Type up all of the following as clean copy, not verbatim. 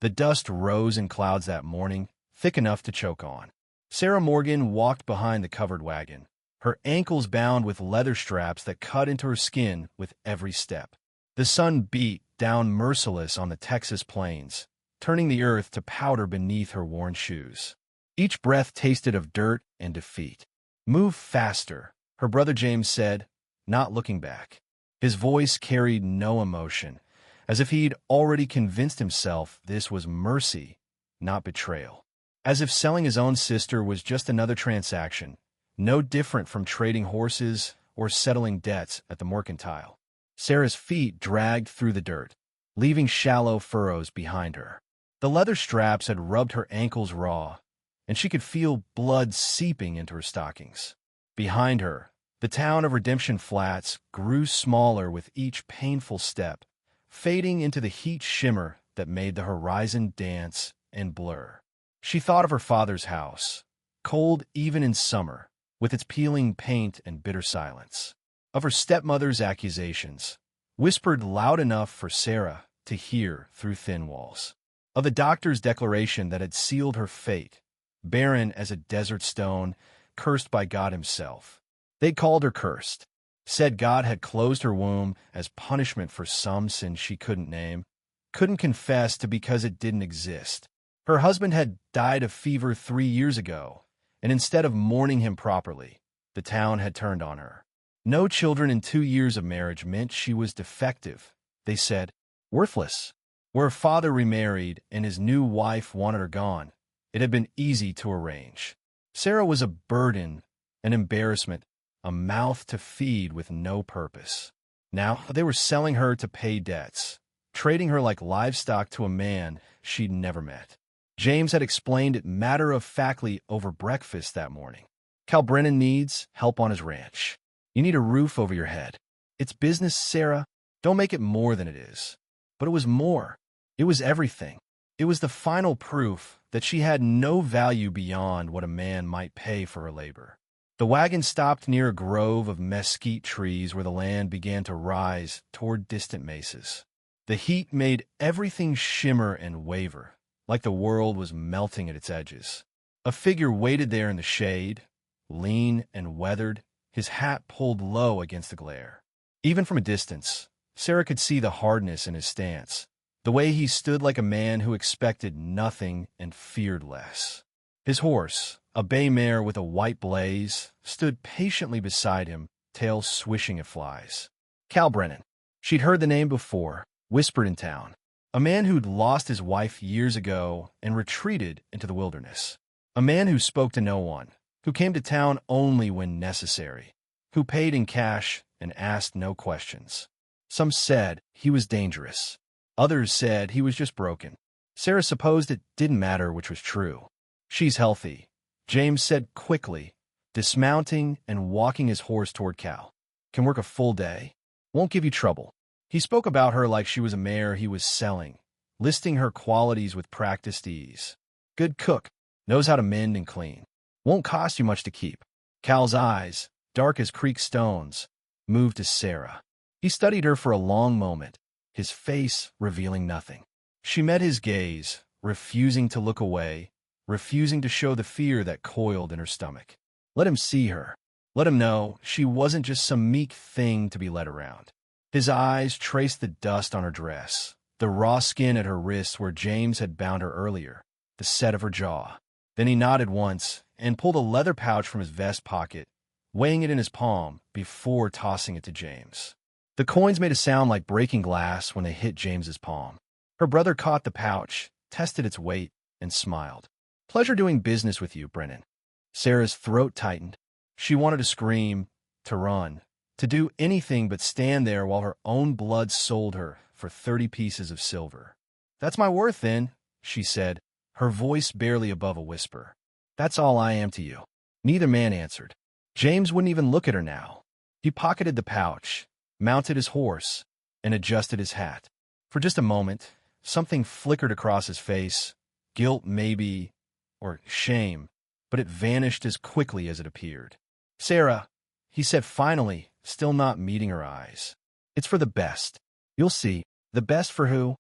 The dust rose in clouds that morning, thick enough to choke on. Sarah Morgan walked behind the covered wagon, her ankles bound with leather straps that cut into her skin with every step. The sun beat down merciless on the Texas plains, turning the earth to powder beneath her worn shoes. Each breath tasted of dirt and defeat. "Move faster," her brother James said, not looking back. His voice carried no emotion, as if he'd already convinced himself this was mercy, not betrayal. As if selling his own sister was just another transaction, no different from trading horses or settling debts at the mercantile. Sarah's feet dragged through the dirt, leaving shallow furrows behind her. The leather straps had rubbed her ankles raw, and she could feel blood seeping into her stockings. Behind her, the town of Redemption Flats grew smaller with each painful step, fading into the heat shimmer that made the horizon dance and blur. She thought of her father's house, cold even in summer, with its peeling paint and bitter silence. Of her stepmother's accusations, whispered loud enough for Sarah to hear through thin walls. Of the doctor's declaration that had sealed her fate, barren as a desert stone, cursed by God himself. They called her cursed, said God had closed her womb as punishment for some sin she couldn't name, couldn't confess to because it didn't exist. Her husband had died of fever 3 years ago, and instead of mourning him properly, the town had turned on her. No children in 2 years of marriage meant she was defective, they said, worthless. Where her father remarried and his new wife wanted her gone, it had been easy to arrange. Sarah was a burden, an embarrassment, a mouth to feed with no purpose. Now they were selling her to pay debts, trading her like livestock to a man she'd never met. James had explained it matter-of-factly over breakfast that morning. Cal Brennan needs help on his ranch. You need a roof over your head. It's business, Sarah. Don't make it more than it is. But it was more. It was everything. It was the final proof that she had no value beyond what a man might pay for her labor. The wagon stopped near a grove of mesquite trees where the land began to rise toward distant mesas. The heat made everything shimmer and waver, like the world was melting at its edges. A figure waited there in the shade, lean and weathered, his hat pulled low against the glare. Even from a distance, Sarah could see the hardness in his stance, the way he stood like a man who expected nothing and feared less. His horse, a bay mare with a white blaze, stood patiently beside him, tail swishing at flies. Cal Brennan. She'd heard the name before, whispered in town. A man who'd lost his wife years ago and retreated into the wilderness. A man who spoke to no one, who came to town only when necessary, who paid in cash and asked no questions. Some said he was dangerous. Others said he was just broken. Sarah supposed it didn't matter which was true. She's healthy, James said quickly, dismounting and walking his horse toward Cal. Can work a full day. Won't give you trouble. He spoke about her like she was a mare he was selling, listing her qualities with practiced ease. Good cook, knows how to mend and clean. Won't cost you much to keep. Cal's eyes, dark as creek stones, moved to Sarah. He studied her for a long moment, his face revealing nothing. She met his gaze, refusing to look away, refusing to show the fear that coiled in her stomach. Let him see her. Let him know she wasn't just some meek thing to be led around. His eyes traced the dust on her dress, the raw skin at her wrists where James had bound her earlier, the set of her jaw. Then he nodded once and pulled a leather pouch from his vest pocket, weighing it in his palm before tossing it to James. The coins made a sound like breaking glass when they hit James's palm. Her brother caught the pouch, tested its weight, and smiled. Pleasure doing business with you, Brennan. Sarah's throat tightened. She wanted to scream, to run, to do anything but stand there while her own blood sold her for 30 pieces of silver. That's my worth, then, she said, her voice barely above a whisper. That's all I am to you. Neither man answered. James wouldn't even look at her now. He pocketed the pouch, mounted his horse, and adjusted his hat. For just a moment, something flickered across his face, guilt maybe, or shame, but it vanished as quickly as it appeared. Sarah, he said finally, still not meeting her eyes. It's for the best. You'll see. The best for who?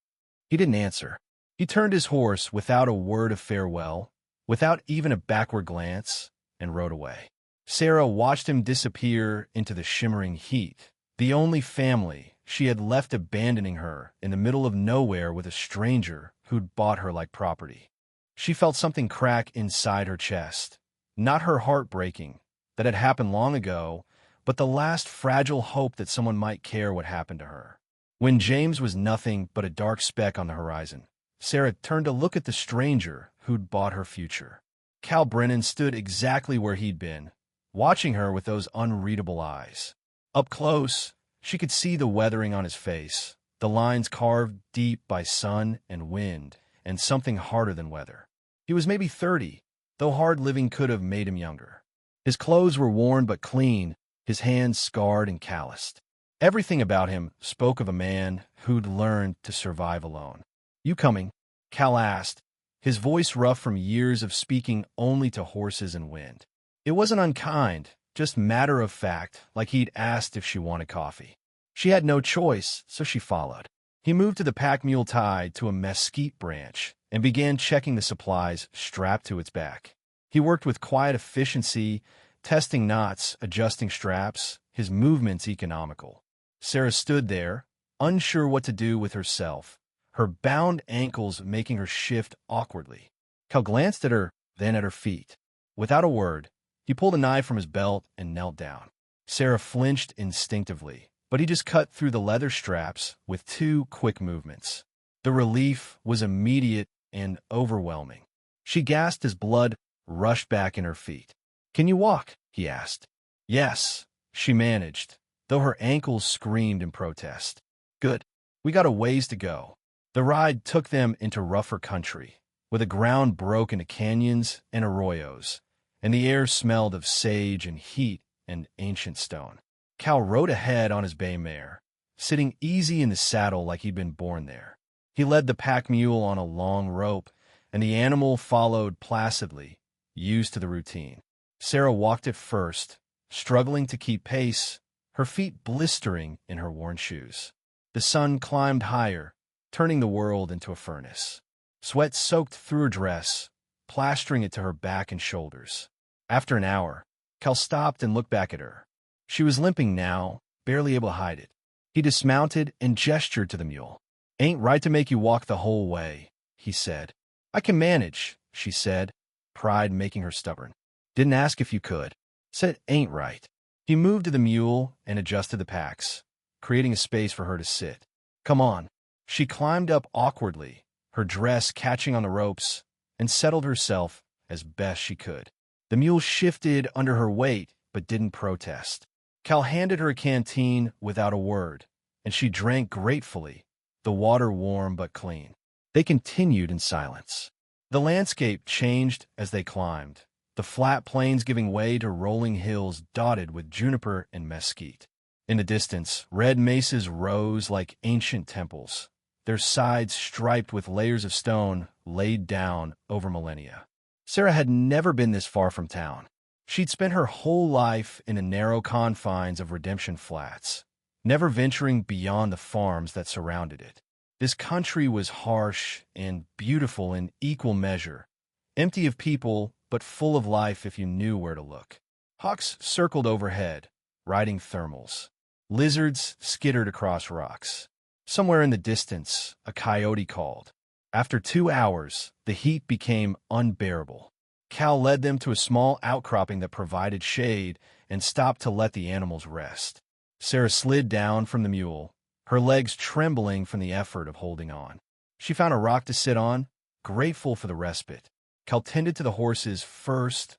He didn't answer. He turned his horse without a word of farewell, without even a backward glance, and rode away. Sarah watched him disappear into the shimmering heat, the only family she had left abandoning her in the middle of nowhere with a stranger who'd bought her like property. She felt something crack inside her chest, not her heart breaking, that had happened long ago, but the last fragile hope that someone might care what happened to her. When James was nothing but a dark speck on the horizon, Sarah turned to look at the stranger who'd bought her future. Cal Brennan stood exactly where he'd been, watching her with those unreadable eyes. Up close, she could see the weathering on his face, the lines carved deep by sun and wind, and something harder than weather. He was maybe 30, though hard living could have made him younger. His clothes were worn but clean, his hands scarred and calloused. Everything about him spoke of a man who'd learned to survive alone. "You coming?" Cal asked, his voice rough from years of speaking only to horses and wind. It wasn't unkind, just matter of fact, like he'd asked if she wanted coffee. She had no choice, so she followed. He moved to the pack mule tied to a mesquite branch and began checking the supplies strapped to its back. He worked with quiet efficiency, testing knots, adjusting straps, his movements economical. Sarah stood there, unsure what to do with herself, her bound ankles making her shift awkwardly. Cal glanced at her, then at her feet. Without a word, he pulled a knife from his belt and knelt down. Sarah flinched instinctively, but he just cut through the leather straps with 2 quick movements. The relief was immediate and overwhelming. She gasped as blood rushed back in her feet. "Can you walk?" he asked. "Yes," she managed, though her ankles screamed in protest. "Good. We got a ways to go." The ride took them into rougher country, where the ground broke into canyons and arroyos, and the air smelled of sage and heat and ancient stone. Cal rode ahead on his bay mare, sitting easy in the saddle like he'd been born there. He led the pack mule on a long rope, and the animal followed placidly, used to the routine. Sarah walked at first, struggling to keep pace, her feet blistering in her worn shoes. The sun climbed higher, turning the world into a furnace. Sweat soaked through her dress, plastering it to her back and shoulders. After an hour, Cal stopped and looked back at her. She was limping now, barely able to hide it. He dismounted and gestured to the mule. "Ain't right to make you walk the whole way," he said. "I can manage," she said, pride making her stubborn. "Didn't ask if you could." Said ain't right. He moved to the mule and adjusted the packs, creating a space for her to sit. "Come on." She climbed up awkwardly, her dress catching on the ropes, and settled herself as best she could. The mule shifted under her weight, but didn't protest. Cal handed her a canteen without a word, and she drank gratefully, the water warm but clean. They continued in silence. The landscape changed as they climbed, the flat plains giving way to rolling hills dotted with juniper and mesquite. In the distance, red mesas rose like ancient temples, their sides striped with layers of stone laid down over millennia. Sarah had never been this far from town. She'd spent her whole life in the narrow confines of Redemption Flats, never venturing beyond the farms that surrounded it. This country was harsh and beautiful in equal measure, empty of people but full of life if you knew where to look. Hawks circled overhead, riding thermals. Lizards skittered across rocks. Somewhere in the distance, a coyote called. After 2 hours, the heat became unbearable. Cal led them to a small outcropping that provided shade and stopped to let the animals rest. Sarah slid down from the mule, her legs trembling from the effort of holding on. She found a rock to sit on, grateful for the respite. Cal tended to the horses first,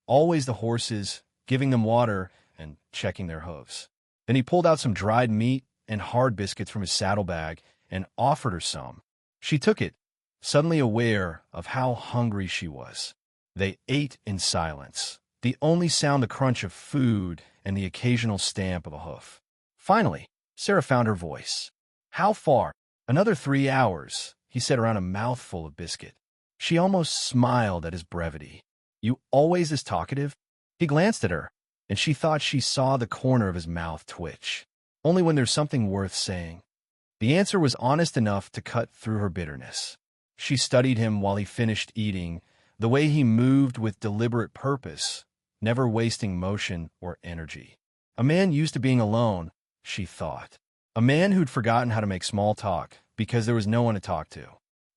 always the horses, giving them water and checking their hooves. Then he pulled out some dried meat and hard biscuits from his saddlebag and offered her some. She took it, suddenly aware of how hungry she was. They ate in silence, the only sound the crunch of food and the occasional stamp of a hoof. Finally, Sarah found her voice. "How far?" "Another 3 hours," he said around a mouthful of biscuit. She almost smiled at his brevity. "You always this talkative?" He glanced at her, and she thought she saw the corner of his mouth twitch. "Only when there's something worth saying." The answer was honest enough to cut through her bitterness. She studied him while he finished eating, the way he moved with deliberate purpose, never wasting motion or energy. A man used to being alone, she thought. A man who'd forgotten how to make small talk because there was no one to talk to.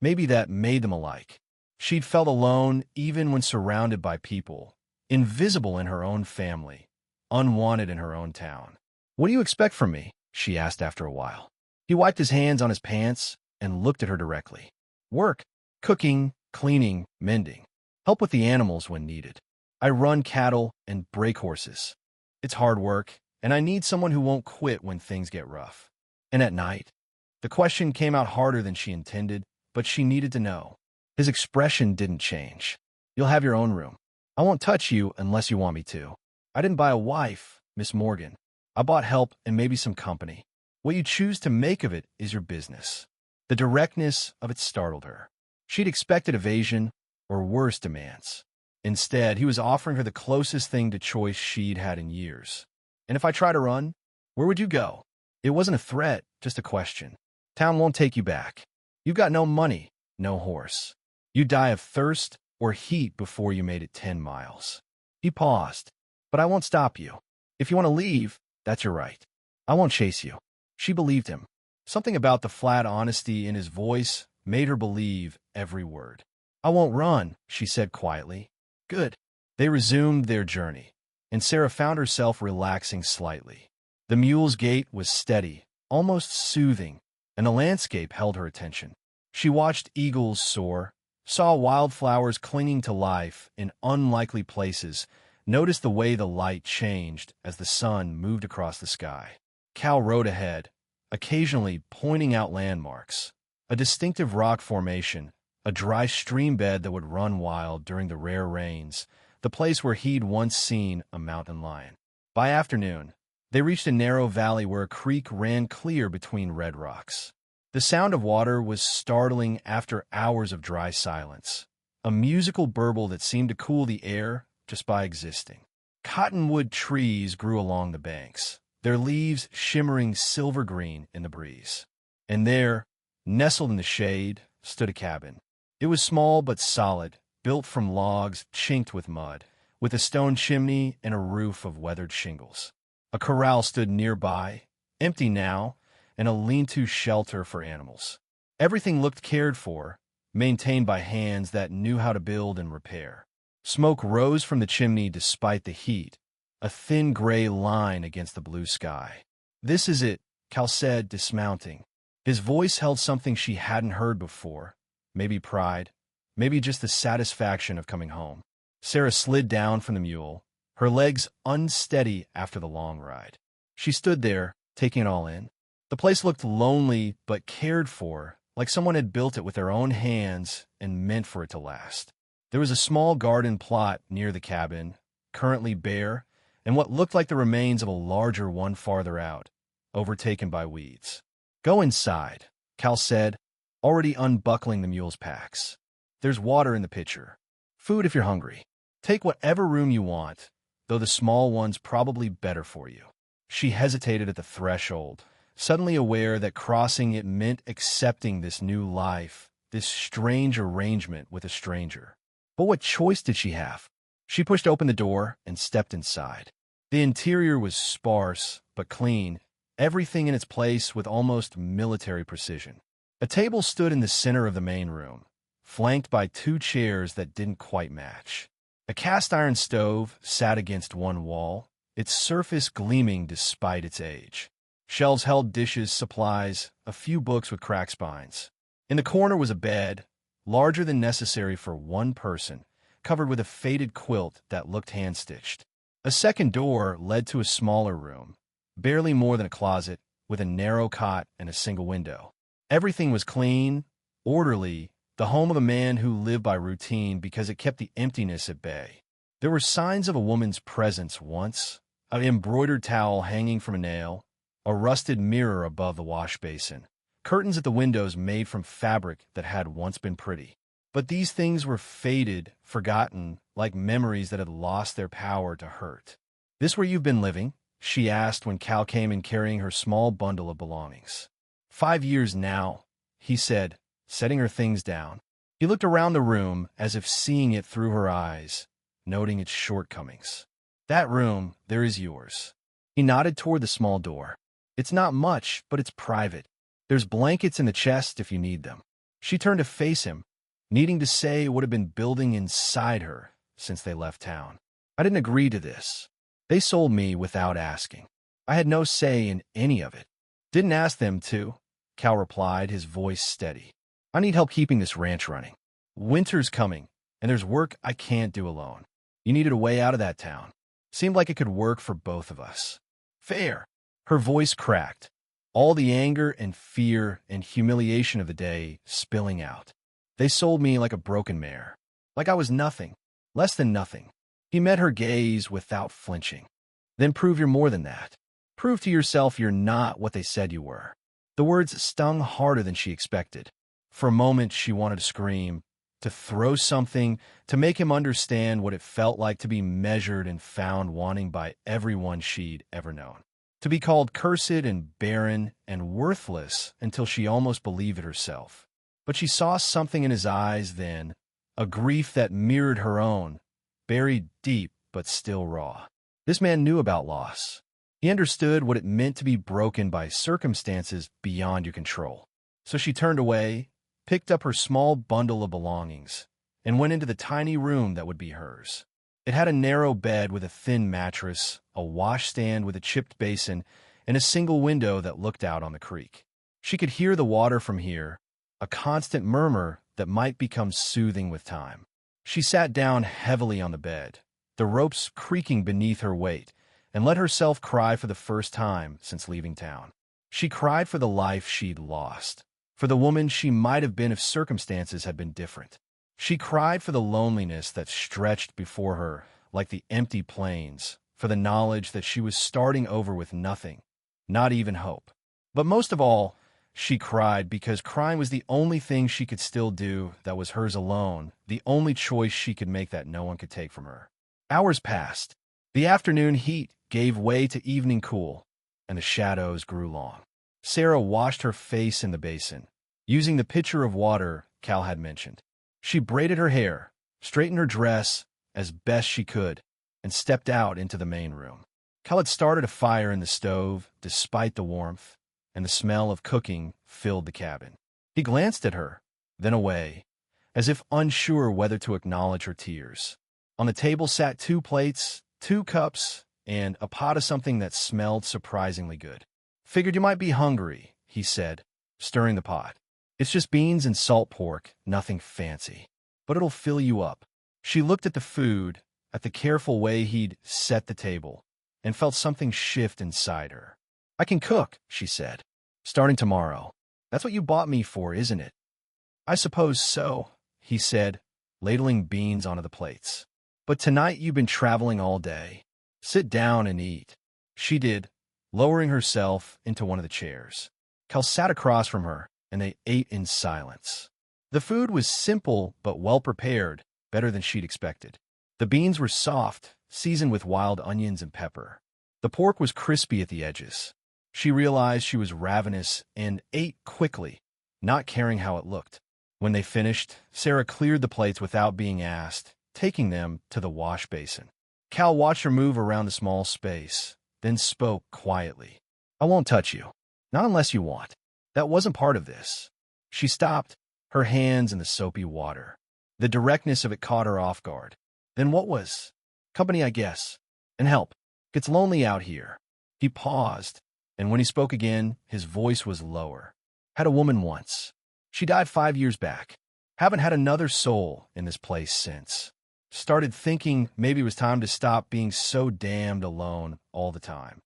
Maybe that made them alike. She'd felt alone even when surrounded by people, invisible in her own family, unwanted in her own town. "What do you expect from me?" she asked after a while. He wiped his hands on his pants and looked at her directly. "Work, cooking, cleaning, mending. Help with the animals when needed. I run cattle and break horses. It's hard work, and I need someone who won't quit when things get rough." And at night, the question came out harder than she intended, but she needed to know. His expression didn't change. "You'll have your own room. I won't touch you unless you want me to. I didn't buy a wife, Miss Morgan. I bought help and maybe some company. What you choose to make of it is your business." The directness of it startled her. She'd expected evasion or worse demands. Instead, he was offering her the closest thing to choice she'd had in years. "And if I try to run, where would you go?" It wasn't a threat, just a question. "Town won't take you back. You've got no money, no horse. You'd die of thirst or heat before you made it 10 miles. He paused. "But I won't stop you. If you want to leave, that's your right. I won't chase you." She believed him. Something about the flat honesty in his voice made her believe every word. "I won't run," she said quietly. "Good." They resumed their journey, and Sarah found herself relaxing slightly. The mule's gait was steady, almost soothing, and the landscape held her attention. She watched eagles soar, saw wildflowers clinging to life in unlikely places, noticed the way the light changed as the sun moved across the sky. Cal rode ahead, occasionally pointing out landmarks, a distinctive rock formation, a dry stream bed that would run wild during the rare rains, the place where he'd once seen a mountain lion. By afternoon, they reached a narrow valley where a creek ran clear between red rocks. The sound of water was startling after hours of dry silence, a musical burble that seemed to cool the air just by existing. Cottonwood trees grew along the banks, their leaves shimmering silver green in the breeze. And there, nestled in the shade, stood a cabin. It was small but solid, built from logs chinked with mud, with a stone chimney and a roof of weathered shingles. A corral stood nearby, empty now, and a lean-to shelter for animals. Everything looked cared for, maintained by hands that knew how to build and repair. Smoke rose from the chimney despite the heat, a thin gray line against the blue sky. "This is it," Cal said, dismounting. His voice held something she hadn't heard before, maybe pride, maybe just the satisfaction of coming home. Sarah slid down from the mule, her legs unsteady after the long ride. She stood there, taking it all in. The place looked lonely but cared for, like someone had built it with their own hands and meant for it to last. There was a small garden plot near the cabin, currently bare, and what looked like the remains of a larger one farther out, overtaken by weeds. "Go inside," Cal said, already unbuckling the mule's packs. "There's water in the pitcher. Food if you're hungry. Take whatever room you want, though the small one's probably better for you." She hesitated at the threshold, suddenly aware that crossing it meant accepting this new life, this strange arrangement with a stranger. But what choice did she have? She pushed open the door and stepped inside. The interior was sparse but clean, everything in its place with almost military precision. A table stood in the center of the main room, flanked by 2 chairs that didn't quite match. A cast-iron stove sat against one wall, its surface gleaming despite its age. Shelves held dishes, supplies, a few books with cracked spines. In the corner was a bed, larger than necessary for one person, covered with a faded quilt that looked hand-stitched. A second door led to a smaller room, barely more than a closet, with a narrow cot and a single window. Everything was clean, orderly, the home of a man who lived by routine because it kept the emptiness at bay. There were signs of a woman's presence once, an embroidered towel hanging from a nail, a rusted mirror above the wash basin, curtains at the windows made from fabric that had once been pretty. But these things were faded, forgotten, like memories that had lost their power to hurt. "This where you've been living?" she asked when Cal came in carrying her small bundle of belongings. 5 years now," he said, setting her things down. He looked around the room as if seeing it through her eyes, noting its shortcomings. That room, there is yours. He nodded toward the small door. It's not much, but it's private. There's blankets in the chest if you need them. She turned to face him, needing to say what had been building inside her since they left town. I didn't agree to this. They sold me without asking. I had no say in any of it. Didn't ask them to, Cal replied, his voice steady. I need help keeping this ranch running. Winter's coming, and there's work I can't do alone. You needed a way out of that town. Seemed like it could work for both of us. Fair. Her voice cracked, all the anger and fear and humiliation of the day spilling out. They sold me like a broken mare, like I was nothing, less than nothing. He met her gaze without flinching. Then prove you're more than that. Prove to yourself you're not what they said you were. The words stung harder than she expected. For a moment, she wanted to scream, to throw something, to make him understand what it felt like to be measured and found wanting by everyone she'd ever known. To be called cursed and barren and worthless until she almost believed it herself. But she saw something in his eyes then, a grief that mirrored her own, buried deep but still raw. This man knew about loss. He understood what it meant to be broken by circumstances beyond your control. So she turned away, picked up her small bundle of belongings, and went into the tiny room that would be hers. It had a narrow bed with a thin mattress, a washstand with a chipped basin, and a single window that looked out on the creek. She could hear the water from here, a constant murmur that might become soothing with time. She sat down heavily on the bed, the ropes creaking beneath her weight, and let herself cry for the first time since leaving town. She cried for the life she'd lost, for the woman she might have been if circumstances had been different. She cried for the loneliness that stretched before her like the empty plains, for the knowledge that she was starting over with nothing, not even hope. But most of all, she cried because crying was the only thing she could still do that was hers alone, the only choice she could make that no one could take from her. Hours passed. The afternoon heat gave way to evening cool, and the shadows grew long. Sarah washed her face in the basin, using the pitcher of water Cal had mentioned. She braided her hair, straightened her dress as best she could, and stepped out into the main room. Cal had started a fire in the stove, despite the warmth, and the smell of cooking filled the cabin. He glanced at her, then away, as if unsure whether to acknowledge her tears. On the table sat 2 plates, 2 cups, and a pot of something that smelled surprisingly good. Figured you might be hungry, he said, stirring the pot. It's just beans and salt pork, nothing fancy. But it'll fill you up. She looked at the food, at the careful way he'd set the table, and felt something shift inside her. I can cook, she said. Starting tomorrow. That's what you bought me for, isn't it? I suppose so, he said, ladling beans onto the plates. But tonight you've been traveling all day. Sit down and eat. She did, lowering herself into one of the chairs. Cal sat across from her, and they ate in silence. The food was simple but well prepared, better than she'd expected. The beans were soft, seasoned with wild onions and pepper. The pork was crispy at the edges. She realized she was ravenous and ate quickly, not caring how it looked. When they finished, Sarah cleared the plates without being asked, taking them to the wash basin. Cal watched her move around the small space, then spoke quietly. I won't touch you. Not unless you want. That wasn't part of this. She stopped, her hands in the soapy water. The directness of it caught her off guard. Then what was? Company, I guess. And help. It's lonely out here. He paused, and when he spoke again, his voice was lower. Had a woman once. She died 5 years back. Haven't had another soul in this place since. Started thinking maybe it was time to stop being so damned alone all the time.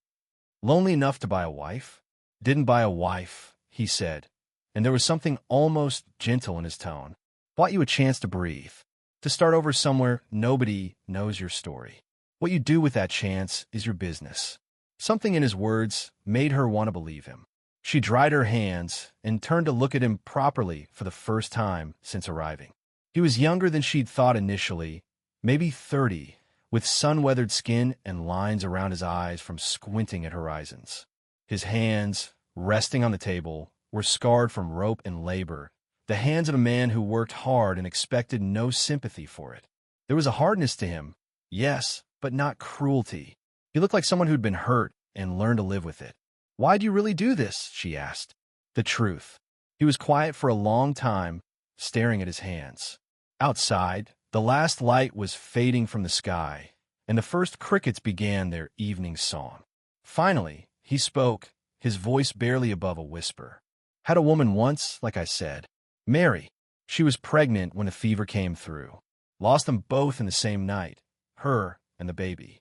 Lonely enough to buy a wife? Didn't buy a wife, he said, and there was something almost gentle in his tone. Bought you a chance to breathe, to start over somewhere nobody knows your story. What you do with that chance is your business. Something in his words made her want to believe him. She dried her hands and turned to look at him properly for the first time since arriving. He was younger than she'd thought initially, maybe 30, with sun-weathered skin and lines around his eyes from squinting at horizons. His hands, resting on the table, were scarred from rope and labor the hands of a man who worked hard and expected no sympathy for it. There was a hardness to him, yes, but not cruelty. He looked like someone who'd been hurt and learned to live with it. "Why do you really do this?" she asked. The truth. He was quiet for a long time, staring at his hands. Outside, the last light was fading from the sky, and the first crickets began their evening song. Finally, he spoke, his voice barely above a whisper. "Had a woman once, like I said. Mary. She was pregnant when the fever came through. Lost them both in the same night, her and the baby."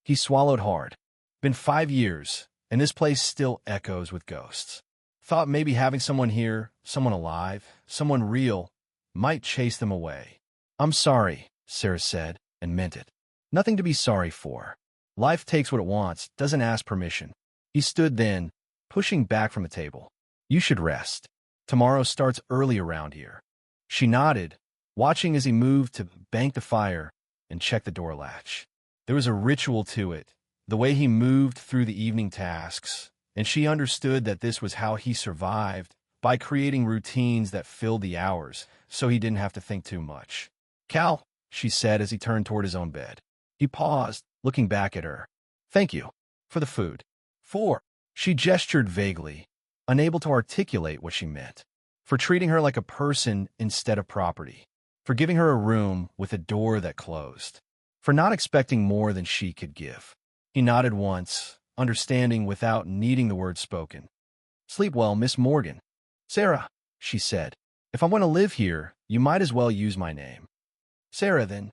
He swallowed hard. Been 5 years, and this place still echoes with ghosts. Thought maybe having someone here, someone alive, someone real, might chase them away. "I'm sorry," Sarah said, and meant it. Nothing to be sorry for. Life takes what it wants, doesn't ask permission. He stood then, pushing back from the table. "You should rest. Tomorrow starts early around here." She nodded, watching as he moved to bank the fire and check the door latch. There was a ritual to it, the way he moved through the evening tasks, and she understood that this was how he survived, by creating routines that filled the hours, so he didn't have to think too much. "Cal," she said as he turned toward his own bed. He paused, looking back at her. "Thank you. For the food." "For," she gestured vaguely, unable to articulate what she meant. "For treating her like a person instead of property. For giving her a room with a door that closed. For not expecting more than she could give." He nodded once, understanding without needing the words spoken. "Sleep well, Miss Morgan." "Sarah," she said, "if I want to live here, you might as well use my name." "Sarah, then."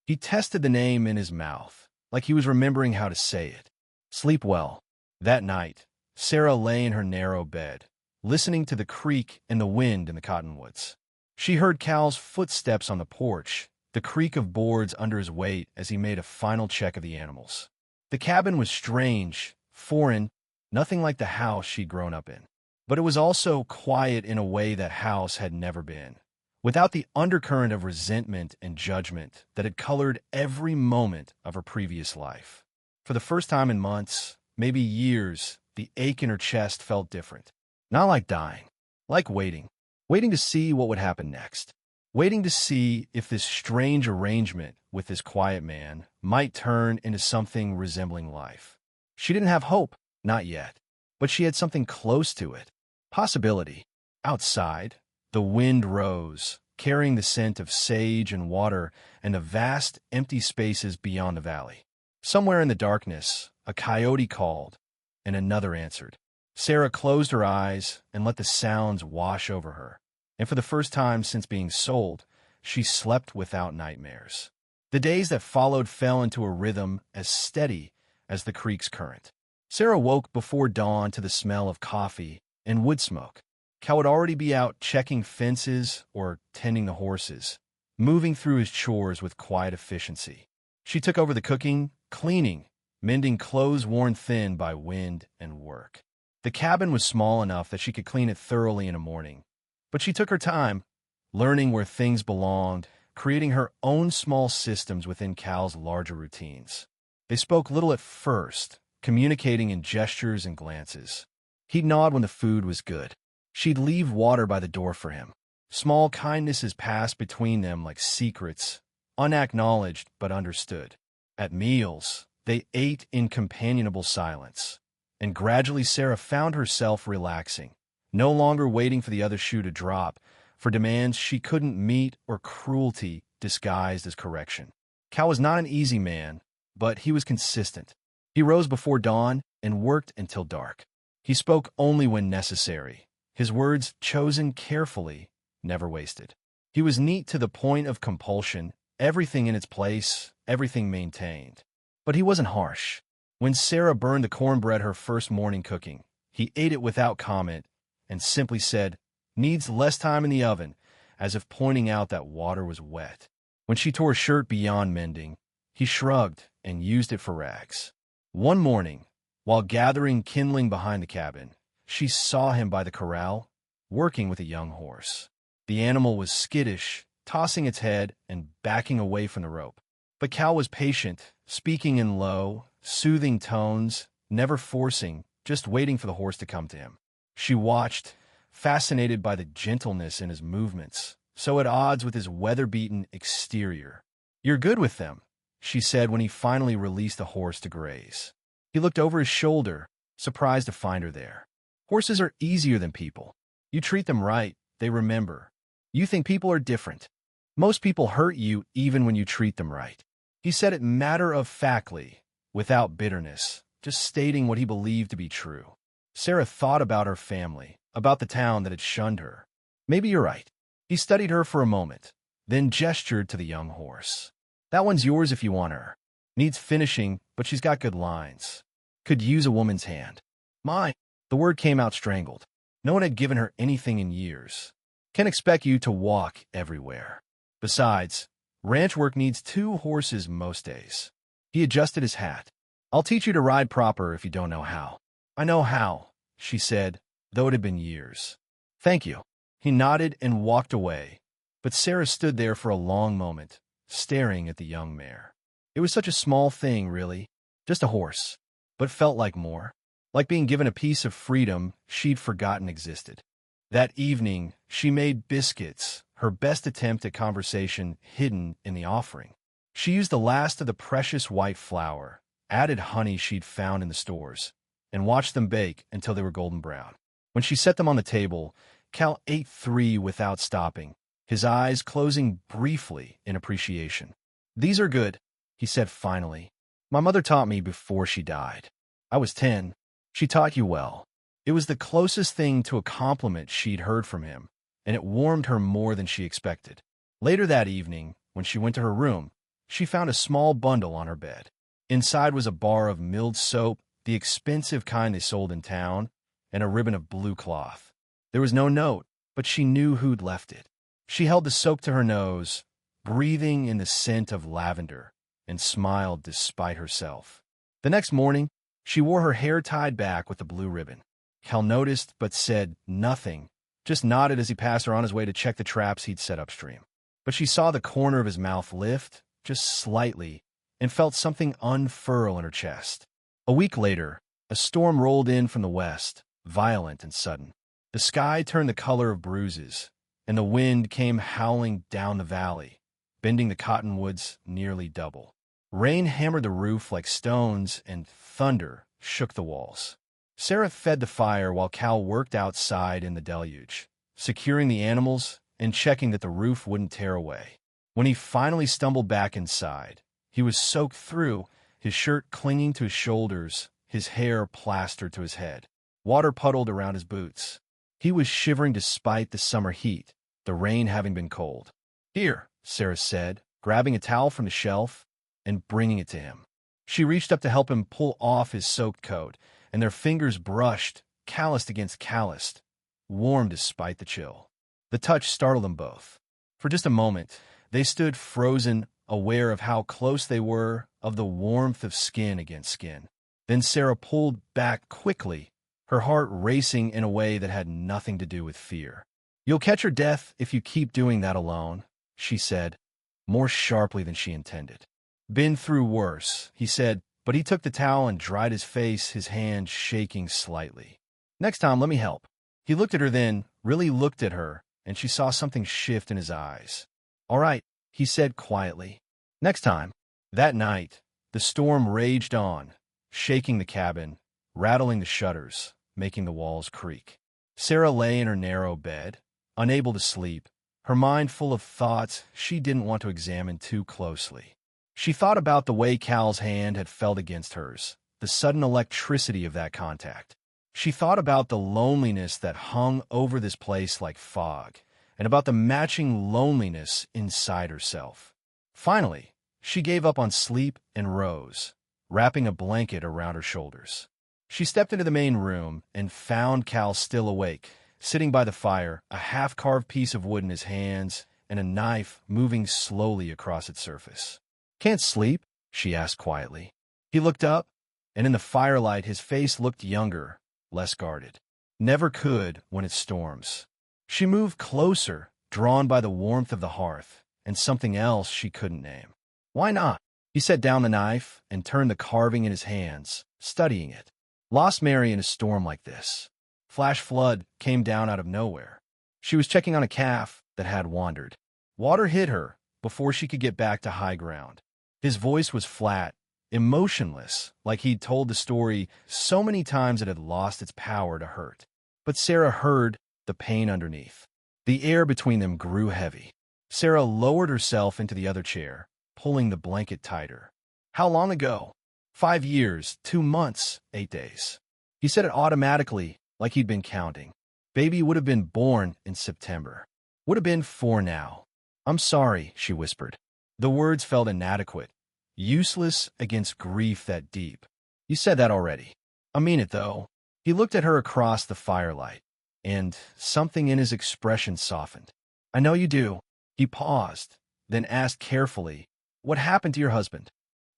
He tested the name in his mouth, like he was remembering how to say it. "Sleep well." That night, Sarah lay in her narrow bed, listening to the creak and the wind in the cottonwoods. She heard Cal's footsteps on the porch, the creak of boards under his weight as he made a final check of the animals. The cabin was strange, foreign, nothing like the house she'd grown up in. But it was also quiet in a way that house had never been, without the undercurrent of resentment and judgment that had colored every moment of her previous life. For the first time in months, maybe years, the ache in her chest felt different. Not like dying, like waiting. Waiting to see what would happen next. Waiting to see if this strange arrangement with this quiet man might turn into something resembling life. She didn't have hope, not yet, but she had something close to it. Possibility. Outside, the wind rose, carrying the scent of sage and water and the vast, empty spaces beyond the valley. Somewhere in the darkness, a coyote called, and another answered. Sarah closed her eyes and let the sounds wash over her, and for the first time since being sold, she slept without nightmares. The days that followed fell into a rhythm as steady as the creek's current. Sarah woke before dawn to the smell of coffee and wood smoke. Cal would already be out checking fences or tending the horses, moving through his chores with quiet efficiency. She took over the cooking, cleaning, mending clothes worn thin by wind and work. The cabin was small enough that she could clean it thoroughly in a morning, but she took her time, learning where things belonged, creating her own small systems within Cal's larger routines. They spoke little at first, communicating in gestures and glances. He'd nod when the food was good. She'd leave water by the door for him. Small kindnesses passed between them like secrets, unacknowledged but understood. At meals, they ate in companionable silence, and gradually Sarah found herself relaxing, no longer waiting for the other shoe to drop, for demands she couldn't meet or cruelty disguised as correction. Cal was not an easy man, but he was consistent. He rose before dawn and worked until dark. He spoke only when necessary, his words chosen carefully, never wasted. He was neat to the point of compulsion, everything in its place, everything maintained. But he wasn't harsh. When Sarah burned the cornbread her first morning cooking, he ate it without comment and simply said, "Needs less time in the oven," as if pointing out that water was wet. When she tore a shirt beyond mending, he shrugged and used it for rags. One morning, while gathering kindling behind the cabin, she saw him by the corral, working with a young horse. The animal was skittish, tossing its head and backing away from the rope. But Cal was patient, speaking in low, soothing tones, never forcing, just waiting for the horse to come to him. She watched, fascinated by the gentleness in his movements, so at odds with his weather-beaten exterior. "You're good with them," she said when he finally released the horse to graze. He looked over his shoulder, surprised to find her there. "Horses are easier than people. You treat them right, they remember. You think people are different. Most people hurt you even when you treat them right." He said it matter-of-factly, without bitterness, just stating what he believed to be true. Sarah thought about her family, about the town that had shunned her. "Maybe you're right." He studied her for a moment, then gestured to the young horse. "That one's yours if you want her. Needs finishing, but she's got good lines. Could use a woman's hand." "My," the word came out strangled. No one had given her anything in years. "Can't expect you to walk everywhere. Besides, ranch work needs 2 horses most days." He adjusted his hat. "I'll teach you to ride proper if you don't know how." "I know how," she said, though it had been years. "Thank you." He nodded and walked away, but Sarah stood there for a long moment, staring at the young mare. It was such a small thing, really, just a horse, but felt like more, like being given a piece of freedom she'd forgotten existed. That evening, she made biscuits, her best attempt at conversation hidden in the offering. She used the last of the precious white flour, added honey she'd found in the stores, and watched them bake until they were golden brown. When she set them on the table, Cal ate 3 without stopping, his eyes closing briefly in appreciation. "These are good," he said finally. "My mother taught me before she died. I was 10. She taught you well." It was the closest thing to a compliment she'd heard from him, and it warmed her more than she expected. Later that evening, when she went to her room, she found a small bundle on her bed. Inside was a bar of milled soap, the expensive kind they sold in town, and a ribbon of blue cloth. There was no note, but she knew who'd left it. She held the soap to her nose, breathing in the scent of lavender, and smiled despite herself. The next morning, she wore her hair tied back with the blue ribbon. Cal noticed but said nothing, just nodded as he passed her on his way to check the traps he'd set upstream. But she saw the corner of his mouth lift, just slightly, and felt something unfurl in her chest. A week later, a storm rolled in from the west, violent and sudden. The sky turned the color of bruises, and the wind came howling down the valley, bending the cottonwoods nearly double. Rain hammered the roof like stones, and thunder shook the walls. Sarah fed the fire while Cal worked outside in the deluge, securing the animals and checking that the roof wouldn't tear away. When he finally stumbled back inside, he was soaked through, his shirt clinging to his shoulders, his hair plastered to his head. Water puddled around his boots. He was shivering despite the summer heat, the rain having been cold. "Here," Sarah said, grabbing a towel from the shelf and bringing it to him. She reached up to help him pull off his soaked coat, and their fingers brushed, calloused against calloused, warm despite the chill. The touch startled them both. For just a moment, they stood frozen, aware of how close they were, of the warmth of skin against skin. Then Sarah pulled back quickly, her heart racing in a way that had nothing to do with fear. "You'll catch your death if you keep doing that alone," she said, more sharply than she intended. "Been through worse," he said, but he took the towel and dried his face, his hand shaking slightly. "Next time, let me help." He looked at her then, really looked at her, and she saw something shift in his eyes. "All right," he said quietly. "Next time." That night, the storm raged on, shaking the cabin, rattling the shutters, making the walls creak. Sarah lay in her narrow bed, unable to sleep, her mind full of thoughts she didn't want to examine too closely. She thought about the way Cal's hand had felt against hers, the sudden electricity of that contact. She thought about the loneliness that hung over this place like fog, and about the matching loneliness inside herself. Finally, she gave up on sleep and rose, wrapping a blanket around her shoulders. She stepped into the main room and found Cal still awake, sitting by the fire, a half-carved piece of wood in his hands and a knife moving slowly across its surface. "Can't sleep?" she asked quietly. He looked up, and in the firelight his face looked younger, less guarded. "Never could when it storms." She moved closer, drawn by the warmth of the hearth, and something else she couldn't name. "Why not?" He set down the knife and turned the carving in his hands, studying it. "Lost Mary in a storm like this. Flash flood came down out of nowhere. She was checking on a calf that had wandered. Water hit her before she could get back to high ground. His voice was flat, emotionless, like he'd told the story so many times it had lost its power to hurt. But Sarah heard the pain underneath. The air between them grew heavy. Sarah lowered herself into the other chair, pulling the blanket tighter. How long ago? 5 years, 2 months, 8 days. He said it automatically, like he'd been counting. Baby would have been born in September. Would have been 4 now. I'm sorry, she whispered. The words felt inadequate, useless against grief that deep. You said that already. I mean it, though. He looked at her across the firelight, and something in his expression softened. I know you do. He paused, then asked carefully, what happened to your husband?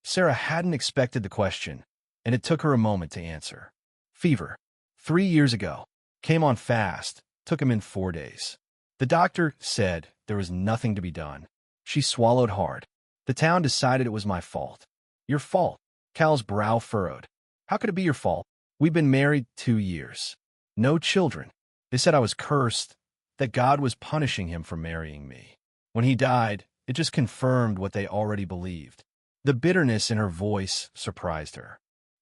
Sarah hadn't expected the question, and it took her a moment to answer. Fever. 3 years ago. Came on fast. Took him in 4 days. The doctor said there was nothing to be done. She swallowed hard. The town decided it was my fault. Your fault. Cal's brow furrowed. How could it be your fault? We've been married 2 years. No children. They said I was cursed, that God was punishing him for marrying me. When he died, it just confirmed what they already believed. The bitterness in her voice surprised her.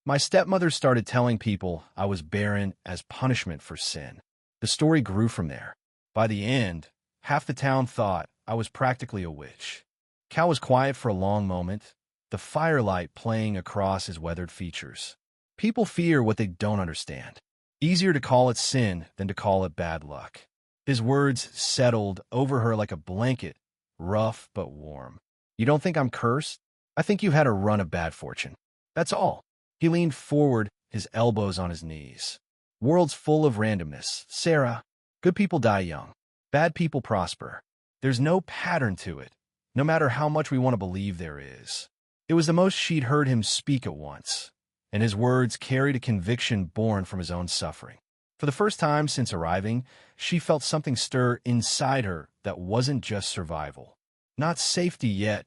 My stepmother started telling people I was barren as punishment for sin. The story grew from there. By the end, half the town thought I was practically a witch. Cal was quiet for a long moment, the firelight playing across his weathered features. People fear what they don't understand. Easier to call it sin than to call it bad luck. His words settled over her like a blanket, rough but warm. You don't think I'm cursed? I think you've had a run of bad fortune. That's all. He leaned forward, his elbows on his knees. World's full of randomness. Sarah, good people die young. Bad people prosper. There's no pattern to it, no matter how much we want to believe there is. It was the most she'd heard him speak at once, and his words carried a conviction born from his own suffering. For the first time since arriving, she felt something stir inside her that wasn't just survival. Not safety yet,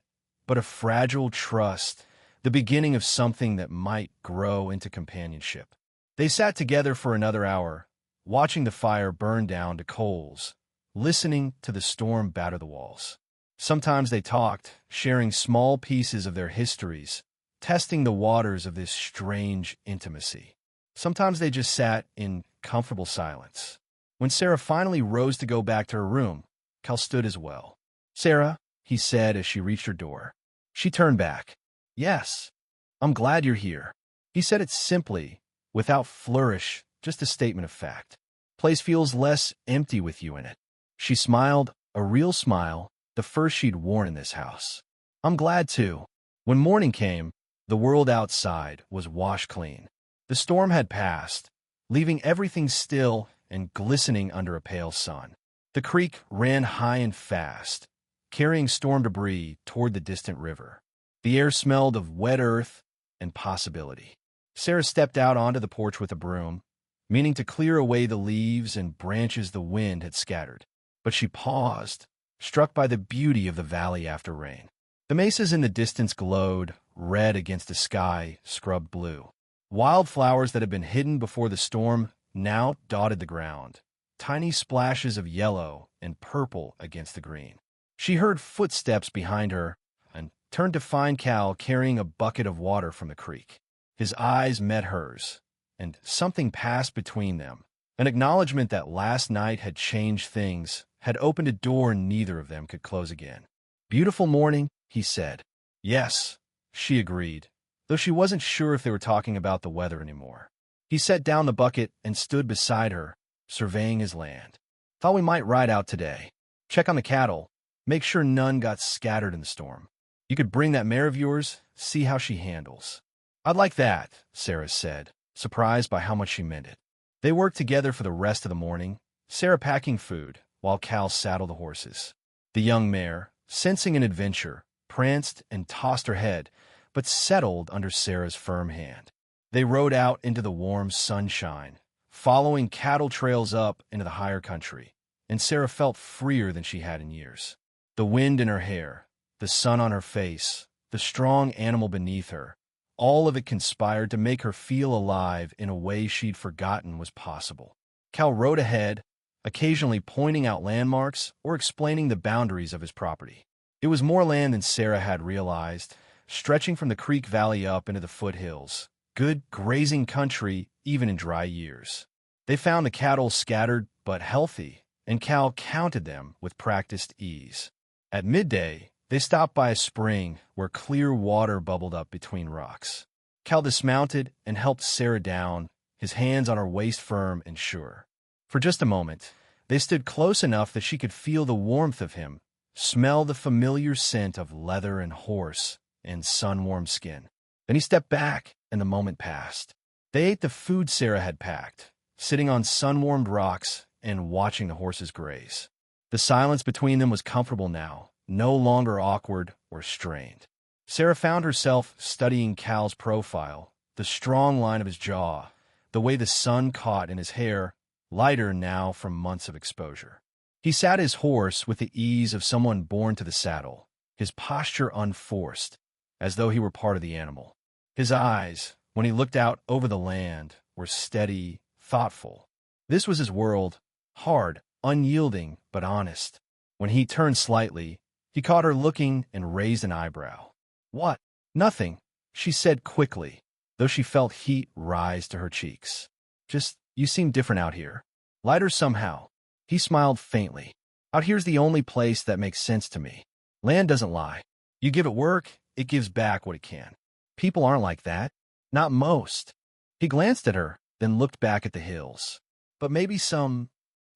but a fragile trust, the beginning of something that might grow into companionship. They sat together for another hour, watching the fire burn down to coals, listening to the storm batter the walls. Sometimes they talked, sharing small pieces of their histories, testing the waters of this strange intimacy. Sometimes they just sat in comfortable silence. When Sarah finally rose to go back to her room, Cal stood as well. Sarah, he said as she reached her door. She turned back. Yes, I'm glad you're here. He said it simply, without flourish, just a statement of fact. Place feels less empty with you in it. She smiled, a real smile, the first she'd worn in this house. I'm glad too. When morning came, the world outside was washed clean. The storm had passed, leaving everything still and glistening under a pale sun. The creek ran high and fast, carrying storm debris toward the distant river. The air smelled of wet earth and possibility. Sarah stepped out onto the porch with a broom, meaning to clear away the leaves and branches the wind had scattered. But she paused, struck by the beauty of the valley after rain. The mesas in the distance glowed, red against a sky scrubbed blue. Wildflowers that had been hidden before the storm now dotted the ground, tiny splashes of yellow and purple against the green. She heard footsteps behind her and turned to find Cal carrying a bucket of water from the creek. His eyes met hers, and something passed between them. An acknowledgement that last night had changed things, had opened a door neither of them could close again. Beautiful morning, he said. Yes, she agreed, though she wasn't sure if they were talking about the weather anymore. He set down the bucket and stood beside her, surveying his land. Thought we might ride out today. Check on the cattle. Make sure none got scattered in the storm. You could bring that mare of yours, see how she handles. I'd like that, Sarah said, surprised by how much she meant it. They worked together for the rest of the morning, Sarah packing food, while Cal saddled the horses. The young mare, sensing an adventure, pranced and tossed her head, but settled under Sarah's firm hand. They rode out into the warm sunshine, following cattle trails up into the higher country, and Sarah felt freer than she had in years. The wind in her hair, the sun on her face, the strong animal beneath her, all of it conspired to make her feel alive in a way she'd forgotten was possible. Cal rode ahead, occasionally pointing out landmarks or explaining the boundaries of his property. It was more land than Sarah had realized, stretching from the creek valley up into the foothills. Good grazing country, even in dry years. They found the cattle scattered but healthy, and Cal counted them with practiced ease. At midday, they stopped by a spring where clear water bubbled up between rocks. Cal dismounted and helped Sarah down, his hands on her waist firm and sure. For just a moment, they stood close enough that she could feel the warmth of him, smell the familiar scent of leather and horse and sun-warmed skin. Then he stepped back, and the moment passed. They ate the food Sarah had packed, sitting on sun-warmed rocks and watching the horses graze. The silence between them was comfortable now, no longer awkward or strained. Sarah found herself studying Cal's profile, the strong line of his jaw, the way the sun caught in his hair, lighter now from months of exposure. He sat his horse with the ease of someone born to the saddle, his posture unforced, as though he were part of the animal. His eyes, when he looked out over the land, were steady, thoughtful. This was his world, hard, unyielding, but honest. When he turned slightly, he caught her looking and raised an eyebrow. "What?" "Nothing," she said quickly, though she felt heat rise to her cheeks. "Just, you seem different out here. Lighter somehow." He smiled faintly. "Out here's the only place that makes sense to me. Land doesn't lie. You give it work, it gives back what it can. People aren't like that. Not most." He glanced at her, then looked back at the hills. "But maybe some—"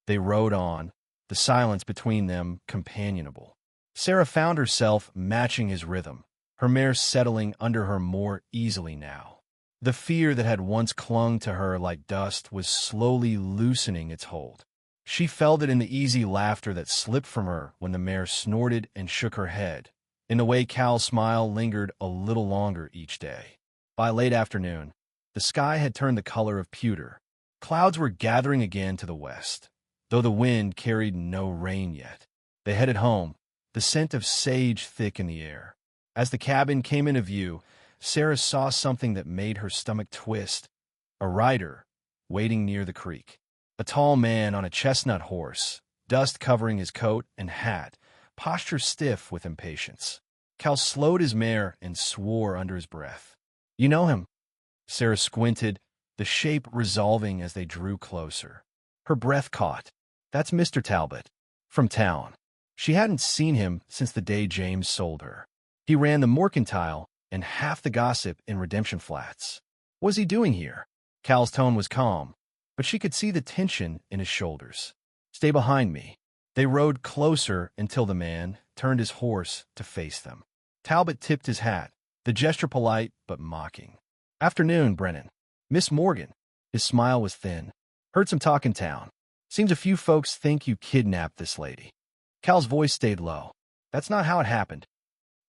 They rode on, the silence between them companionable. Sarah found herself matching his rhythm, her mare settling under her more easily now. The fear that had once clung to her like dust was slowly loosening its hold. She felt it in the easy laughter that slipped from her when the mare snorted and shook her head, in the way Cal's smile lingered a little longer each day. By late afternoon, the sky had turned the color of pewter. Clouds were gathering again to the west, though the wind carried no rain yet. They headed home, the scent of sage thick in the air. As the cabin came into view, Sarah saw something that made her stomach twist. A rider, waiting near the creek. A tall man on a chestnut horse, dust covering his coat and hat, posture stiff with impatience. Cal slowed his mare and swore under his breath. "You know him?" Sarah squinted, the shape resolving as they drew closer. Her breath caught. "That's Mr. Talbot. From town." She hadn't seen him since the day James sold her. He ran the mercantile and half the gossip in Redemption Flats. What was he doing here? Cal's tone was calm, but she could see the tension in his shoulders. "Stay behind me." They rode closer until the man turned his horse to face them. Talbot tipped his hat, the gesture polite but mocking. "Afternoon, Brennan. Miss Morgan." His smile was thin. "Heard some talk in town. Seems a few folks think you kidnapped this lady." Cal's voice stayed low. "That's not how it happened."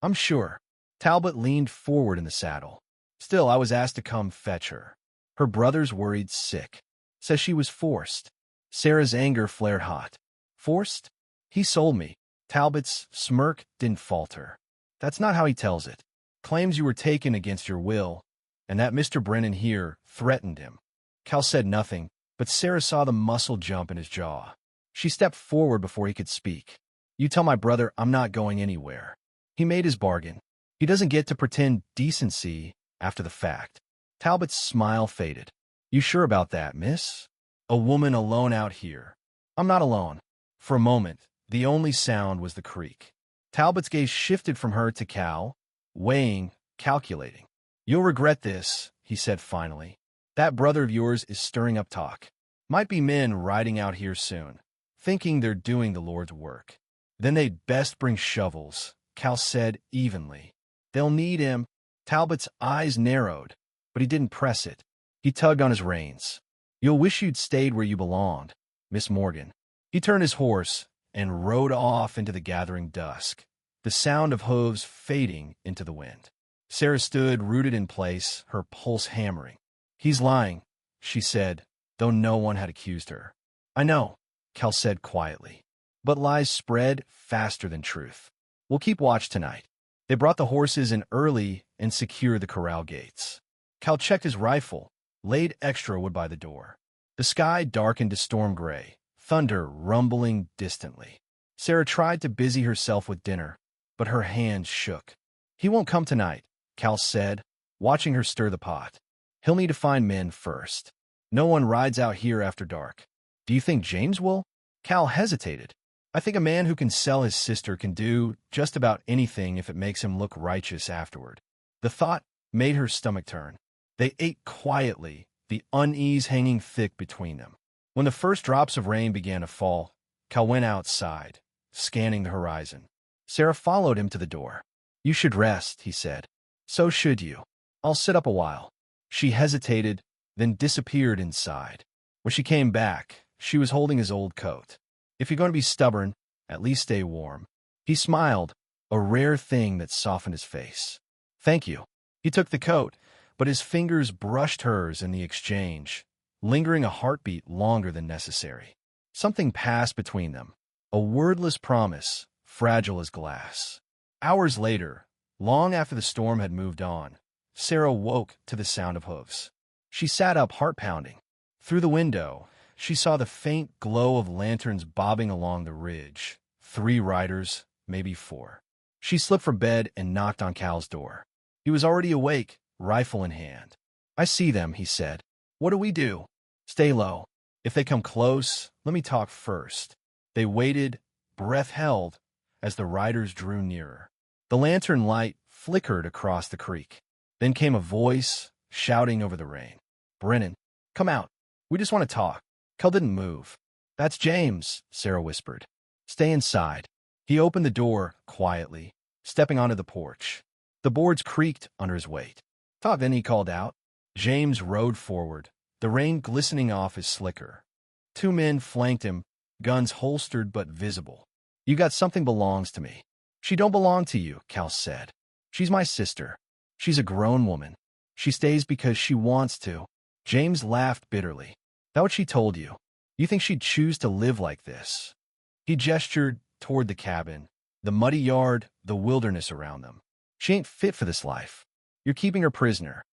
"I'm sure." Talbot leaned forward in the saddle. "Still, I was asked to come fetch her. Her brother's worried sick. Says she was forced." Sarah's anger flared hot. "Forced? He sold me." Talbot's smirk didn't falter. "That's not how he tells it. Claims you were taken against your will, and that Mr. Brennan here threatened him." Cal said nothing, but Sarah saw the muscle jump in his jaw. She stepped forward before he could speak. "You tell my brother I'm not going anywhere. He made his bargain. He doesn't get to pretend decency after the fact." Talbot's smile faded. "You sure about that, miss? A woman alone out here." "I'm not alone." For a moment, the only sound was the creek. Talbot's gaze shifted from her to Cal, weighing, calculating. "You'll regret this," he said finally. "That brother of yours is stirring up talk. Might be men riding out here soon, thinking they're doing the Lord's work. Then they'd best bring shovels," Cal said evenly. "They'll need him." Talbot's eyes narrowed, but he didn't press it. He tugged on his reins. "You'll wish you'd stayed where you belonged, Miss Morgan." He turned his horse and rode off into the gathering dusk, the sound of hooves fading into the wind. Sarah stood rooted in place, her pulse hammering. "He's lying," she said, though no one had accused her. "I know," Cal said quietly, "but lies spread faster than truth. We'll keep watch tonight." They brought the horses in early and secured the corral gates. Cal checked his rifle, laid extra wood by the door. The sky darkened to storm gray, thunder rumbling distantly. Sarah tried to busy herself with dinner, but her hands shook. "He won't come tonight," Cal said, watching her stir the pot. "He'll need to find men first. No one rides out here after dark." "Do you think James will?" Cal hesitated. "I think a man who can sell his sister can do just about anything if it makes him look righteous afterward." The thought made her stomach turn. They ate quietly, the unease hanging thick between them. When the first drops of rain began to fall, Cal went outside, scanning the horizon. Sarah followed him to the door. "You should rest," he said. "So should you. I'll sit up a while." She hesitated, then disappeared inside. When she came back, she was holding his old coat. "If you're going to be stubborn, at least stay warm." He smiled, a rare thing that softened his face. "Thank you." He took the coat, but his fingers brushed hers in the exchange, lingering a heartbeat longer than necessary. Something passed between them, a wordless promise, fragile as glass. Hours later, long after the storm had moved on, Sarah woke to the sound of hooves. She sat up, heart pounding. Through the window, she saw the faint glow of lanterns bobbing along the ridge. 3 riders, maybe 4. She slipped from bed and knocked on Cal's door. He was already awake, rifle in hand. "I see them," he said. "What do we do?" "Stay low. If they come close, let me talk first." They waited, breath held, as the riders drew nearer. The lantern light flickered across the creek. Then came a voice, shouting over the rain. "Brennan, come out. We just want to talk." Cal didn't move. "That's James," Sarah whispered. "Stay inside." He opened the door quietly, stepping onto the porch. The boards creaked under his weight. Then he called out. James rode forward, the rain glistening off his slicker. 2 men flanked him, guns holstered but visible. "You got something belongs to me." "She don't belong to you," Cal said. "She's my sister. She's a grown woman. She stays because she wants to." James laughed bitterly. "That what she told you? You think she'd choose to live like this?" He gestured toward the cabin, the muddy yard, the wilderness around them. "She ain't fit for this life. You're keeping her prisoner."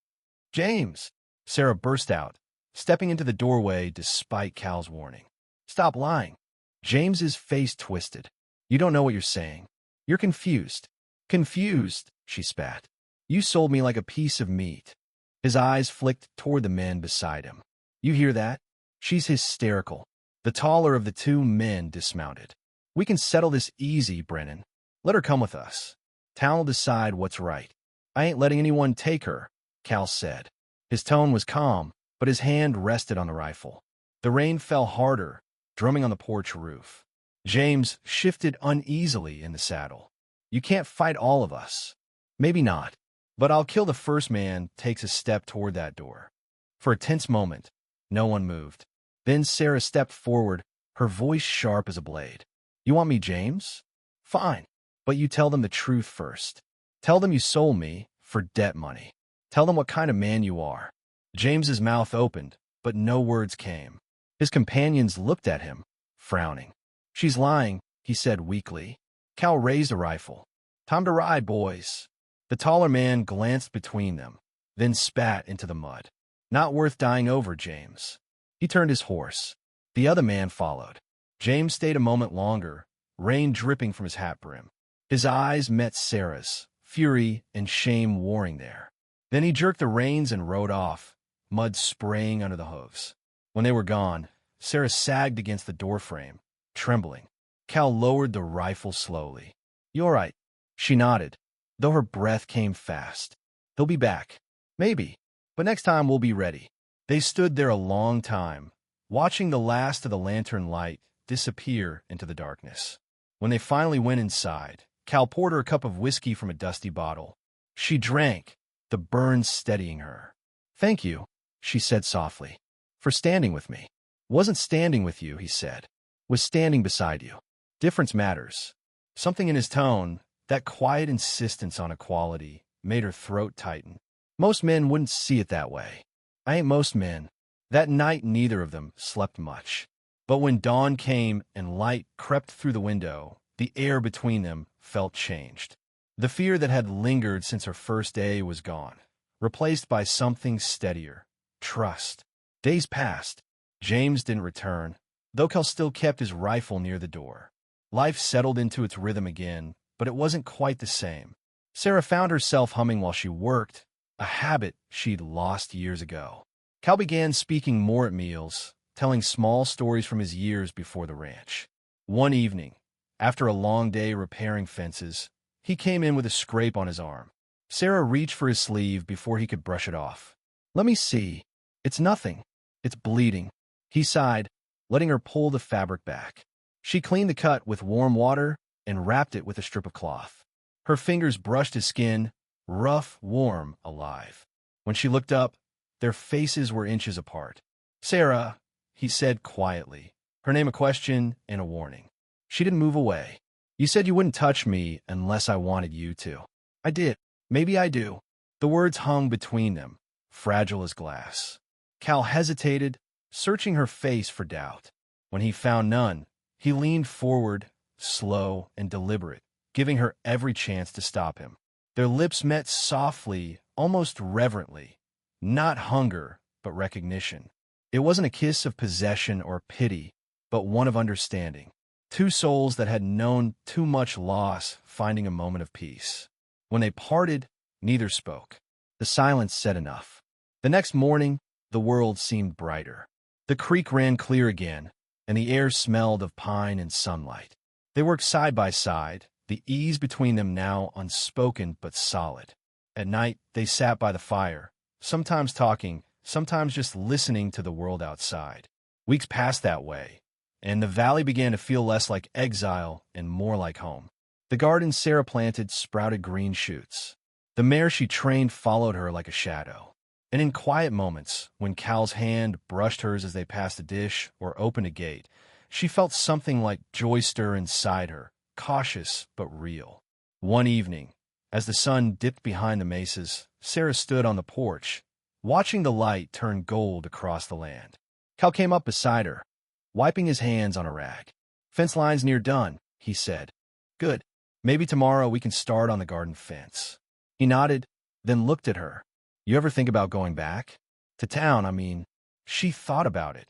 "James!" Sarah burst out, stepping into the doorway despite Cal's warning. "Stop lying." James's face twisted. "You don't know what you're saying. You're confused." "Confused," she spat. "You sold me like a piece of meat." His eyes flicked toward the men beside him. "You hear that? She's hysterical." The taller of the 2 men dismounted. "We can settle this easy, Brennan. Let her come with us. Town will decide what's right." "I ain't letting anyone take her," Cal said. His tone was calm, but his hand rested on the rifle. The rain fell harder, drumming on the porch roof. James shifted uneasily in the saddle. "You can't fight all of us." "Maybe not, but I'll kill the first man takes a step toward that door." For a tense moment, no one moved. Then Sarah stepped forward, her voice sharp as a blade. "You want me, James? Fine, but you tell them the truth first. Tell them you sold me for debt money. Tell them what kind of man you are." James's mouth opened, but no words came. His companions looked at him, frowning. "She's lying," he said weakly. Cal raised a rifle. "Time to ride, boys." The taller man glanced between them, then spat into the mud. "Not worth dying over, James." He turned his horse. The other man followed. James stayed a moment longer, rain dripping from his hat brim. His eyes met Sarah's, fury and shame warring there. Then he jerked the reins and rode off, mud spraying under the hooves. When they were gone, Sarah sagged against the doorframe, trembling. Cal lowered the rifle slowly. "You all right?" She nodded, though her breath came fast. "He'll be back. Maybe. But next time we'll be ready." They stood there a long time, watching the last of the lantern light disappear into the darkness. When they finally went inside, Cal poured her a cup of whiskey from a dusty bottle. She drank, the burn steadying her. "Thank you," she said softly, "for standing with me." "Wasn't standing with you," he said. "Was standing beside you. Difference matters." Something in his tone, that quiet insistence on equality, made her throat tighten. Most men wouldn't see it that way. I ain't most men. That night neither of them slept much. But when dawn came and light crept through the window, the air between them felt changed. The fear that had lingered since her first day was gone, replaced by something steadier, trust. Days passed. James didn't return, though Cal still kept his rifle near the door. Life settled into its rhythm again, but it wasn't quite the same. Sarah found herself humming while she worked, a habit she'd lost years ago. Cal began speaking more at meals, telling small stories from his years before the ranch. One evening, after a long day repairing fences, he came in with a scrape on his arm. Sarah reached for his sleeve before he could brush it off. "Let me see. It's nothing. It's bleeding." He sighed, letting her pull the fabric back. She cleaned the cut with warm water and wrapped it with a strip of cloth. Her fingers brushed his skin, rough, warm, alive. When she looked up, their faces were inches apart. "Sarah," he said quietly, her name a question and a warning. She didn't move away. "You said you wouldn't touch me unless I wanted you to." "I did. Maybe I do." The words hung between them, fragile as glass. Cal hesitated, searching her face for doubt. When he found none, he leaned forward, slow and deliberate, giving her every chance to stop him. Their lips met softly, almost reverently. Not hunger, but recognition. It wasn't a kiss of possession or pity, but one of understanding. Two souls that had known too much loss, finding a moment of peace. When they parted, neither spoke. The silence said enough. The next morning, the world seemed brighter. The creek ran clear again, and the air smelled of pine and sunlight. They worked side by side, the ease between them now unspoken but solid. At night, they sat by the fire, sometimes talking, sometimes just listening to the world outside. Weeks passed that way, and the valley began to feel less like exile and more like home. The garden Sarah planted sprouted green shoots. The mare she trained followed her like a shadow. And in quiet moments, when Cal's hand brushed hers as they passed a dish or opened a gate, she felt something like joy stir inside her, cautious but real. One evening, as the sun dipped behind the mesas, Sarah stood on the porch, watching the light turn gold across the land. Cal came up beside her, wiping his hands on a rag. "Fence line's near done," he said. "Good. Maybe tomorrow we can start on the garden fence." He nodded, then looked at her. "You ever think about going back? To town, I mean." She thought about it.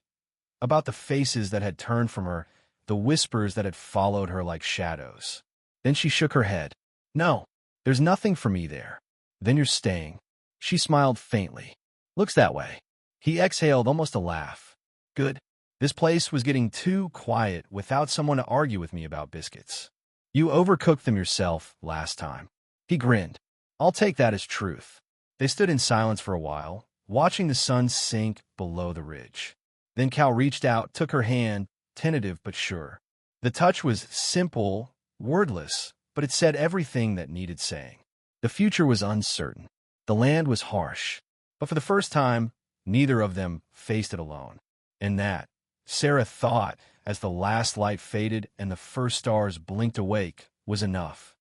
About the faces that had turned from her, the whispers that had followed her like shadows. Then she shook her head. "No, there's nothing for me there." "Then you're staying." She smiled faintly. "Looks that way." He exhaled almost a laugh. "Good. This place was getting too quiet without someone to argue with me about biscuits. You overcooked them yourself last time." He grinned. "I'll take that as truth." They stood in silence for a while, watching the sun sink below the ridge. Then Cal reached out, took her hand, tentative but sure. The touch was simple, wordless, but it said everything that needed saying. The future was uncertain. The land was harsh. But for the first time, neither of them faced it alone. And that, Sarah thought, as the last light faded and the first stars blinked awake, was enough.